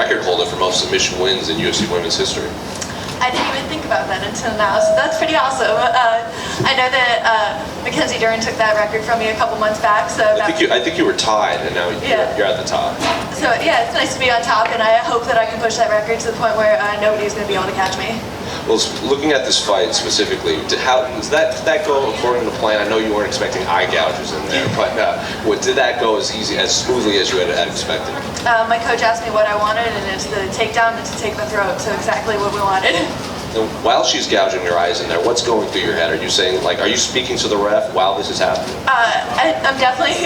record holder for most submission wins in UFC women's history. I didn't even think about that until now, so that's pretty awesome. I know that Mackenzie Dern took that record from me a couple months back, so I think you were tied, and now you're at the top. So yeah, it's nice to be on top, and I hope that I can push that record to the point where nobody's going to be able to catch me. Well, looking at this fight specifically, how did that go according to plan? I know you weren't expecting eye gouges in there, but did that go as smoothly as you had expected? My coach asked me what I wanted, and it's the takedown and to take the throat, so exactly what we wanted. And while she's gouging your eyes in there, what's going through your head? Are you saying, are you speaking to the ref while this is happening? I'm definitely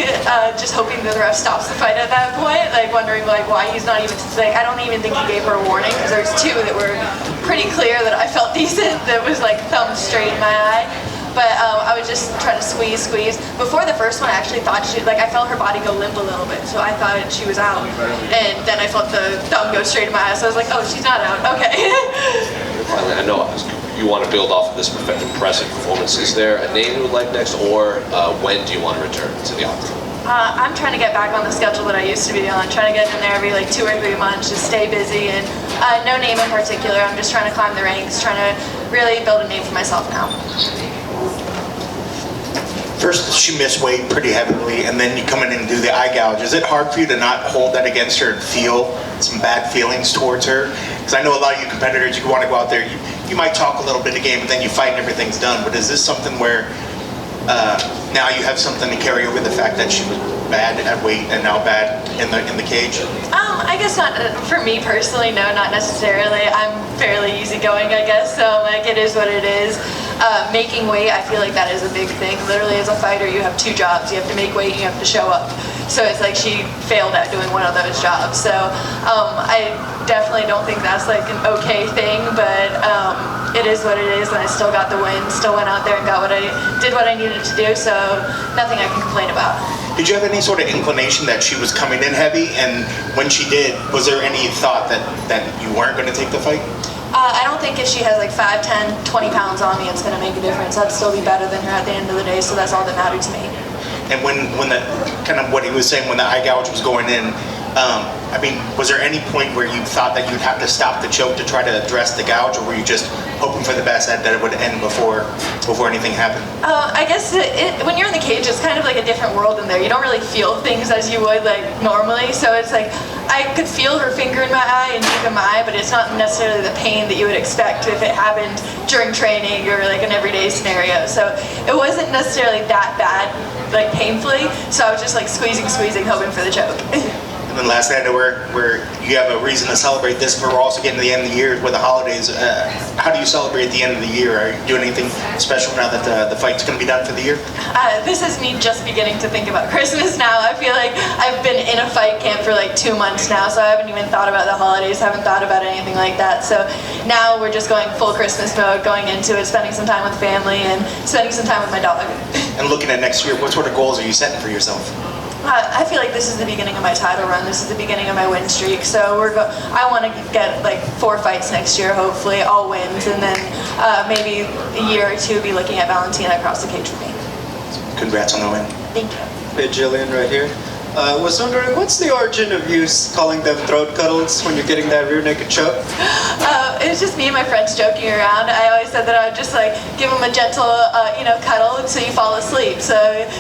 just hoping that the ref stops the fight at that point, wondering why he's not even, I don't even think he gave her a warning, because there's two that were pretty clear that I felt decent, that was thumb straight in my eye. But I was just trying to squeeze. Before the first one, I actually thought I felt her body go limp a little bit, so I thought she was out. And then I felt the thumb go straight in my eye, so I was like, oh, she's not out, okay. Finally, I know you want to build off of this impressive performance. Is there a name you would like next, or when do you want to return to the octagon? I'm trying to get back on the schedule that I used to be on, trying to get in there every 2 or 3 months, just stay busy, and no name in particular. I'm just trying to climb the ranks, trying to really build a name for myself now. First, she missed weight pretty heavily, and then you come in and do the eye gouge. Is it hard for you to not hold that against her and feel some bad feelings towards her? Because I know a lot of you competitors, you want to go out there, you might talk a little bit of game, and then you fight and everything's done. But is this something where now you have something to carry over the fact that she was bad at weight and now bad in the cage? I guess not for me personally. No, not necessarily. I'm fairly easygoing, I guess. So it is what it is. Making weight, I feel like that is a big thing. Literally, as a fighter, you have 2 jobs. You have to make weight and you have to show up. So it's like she failed at doing one of those jobs. So I definitely don't think that's an okay thing, but it is what it is, and I still got the win. Still went out there and did what I needed to do. So nothing I can complain about. Did you have any sort of inclination that she was coming in heavy? And when she did, was there any thought that you weren't going to take the fight? I don't think if she has 5, 10, 20 pounds on me, it's going to make a difference. I'd still be better than her at the end of the day, so that's all that mattered to me. And when the kind of what he was saying, when the eye gouge was going in, was there any point where you thought that you'd have to stop the choke to try to address the gouge, or were you just hoping for the best that it would end before anything happened? I guess when you're in the cage, it's kind of like a different world in there. You don't really feel things as you would normally, so it's I could feel her finger in my eye and deep in my eye, but it's not necessarily the pain that you would expect if it happened during training or an everyday scenario. So it wasn't necessarily that bad, painfully, so I was just squeezing, hoping for the choke. And then lastly, I know where you have a reason to celebrate this, but we're also getting to the end of the year with the holidays. How do you celebrate the end of the year? Are you doing anything special now that the fight's going to be done for the year? This is me just beginning to think about Christmas now. I feel like I've been in a fight camp for 2 months now, so I haven't even thought about the holidays, haven't thought about anything like that. So now we're just going full Christmas mode, going into it, spending some time with family and spending some time with my dog. And looking at next year, what sort of goals are you setting for yourself? I feel like this is the beginning of my title run. This is the beginning of my win streak. So I want to get 4 fights next year, hopefully, all wins, and then maybe a year or 2 be looking at Valentina across the cage for me. Congrats on the win. Thank you. Hey, Gillian, right here. Was wondering, what's the origin of you calling them throat cuddles when you're getting that rear naked choke? It was just me and my friends joking around. I always said that I would just give them a gentle, cuddle until you fall asleep. So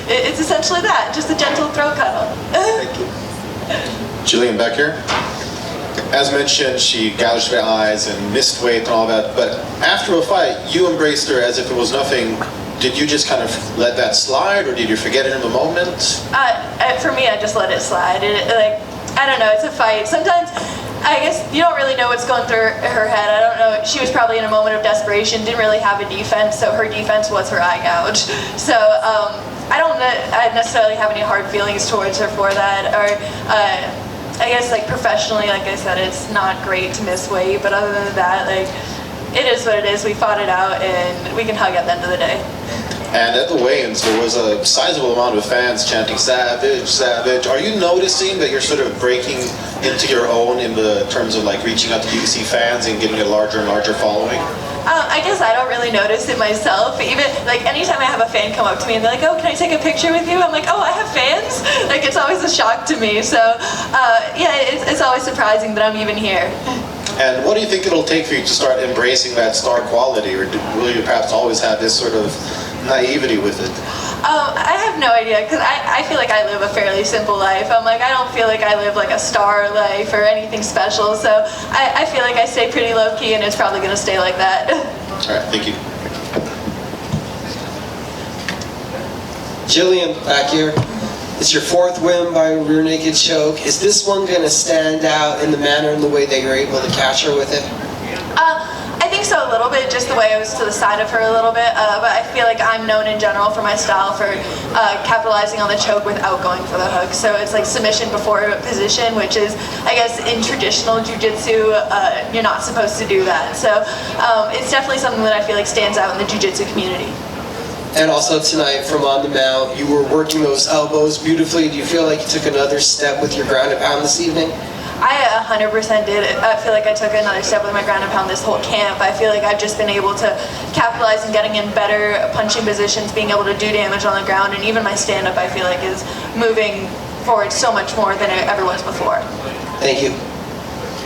it's essentially that, just a gentle throat cuddle. Thank you. Gillian, back here. As mentioned, she gouged her eyes and missed weight and all that, but after a fight, you embraced her as if it was nothing. Did you just kind of let that slide, or did you forget it in the moment? For me, I just let it slide. I don't know, it's a fight. Sometimes, I guess, you don't really know what's going through her head. I don't know, she was probably in a moment of desperation, didn't really have a defense, so her defense was her eye gouge. So, I don't necessarily have any hard feelings towards her for that, or I guess professionally, like I said, it's not great to miss weight, but other than that, it is what it is. We fought it out, and we can hug at the end of the day. And at the weigh-ins, there was a sizable amount of fans chanting "Savage, Savage." Are you noticing that you're sort of breaking into your own in the terms of reaching out to UFC fans and getting a larger and larger following? I guess I don't really notice it myself. Even like anytime I have a fan come up to me and they're like, "Oh, can I take a picture with you?" I'm like, "Oh, I have fans." Like it's always a shock to me. So yeah, it's always surprising that I'm even here. And what do you think it'll take for you to start embracing that star quality, or will you perhaps always have this sort of naivety with it? I have no idea because I feel like I live a fairly simple life. I'm like, I don't feel like I live like a star life or anything special. So I feel like I stay pretty low key and it's probably going to stay like that. All right, thank you. Gilian, back here. It's your 4th win by rear naked choke. Is this one going to stand out in the manner and the way that you're able to catch her with it? I think so a little bit, just the way I was to the side of her a little bit, but I feel like I'm known in general for my style for capitalizing on the choke without going for the hook. So it's like submission before position, which is, I guess, in traditional jiu-jitsu, you're not supposed to do that. So it's definitely something that I feel like stands out in the jiu-jitsu community. And also tonight from on the mount, you were working those elbows beautifully. Do you feel like you took another step with your ground and pound this evening? I 100% did. I feel like I took another step with my ground and pound this whole camp. I feel like I've just been able to capitalize on getting in better punching positions, being able to do damage on the ground, and even my stand-up I feel like is moving forward so much more than it ever was before. Thank you.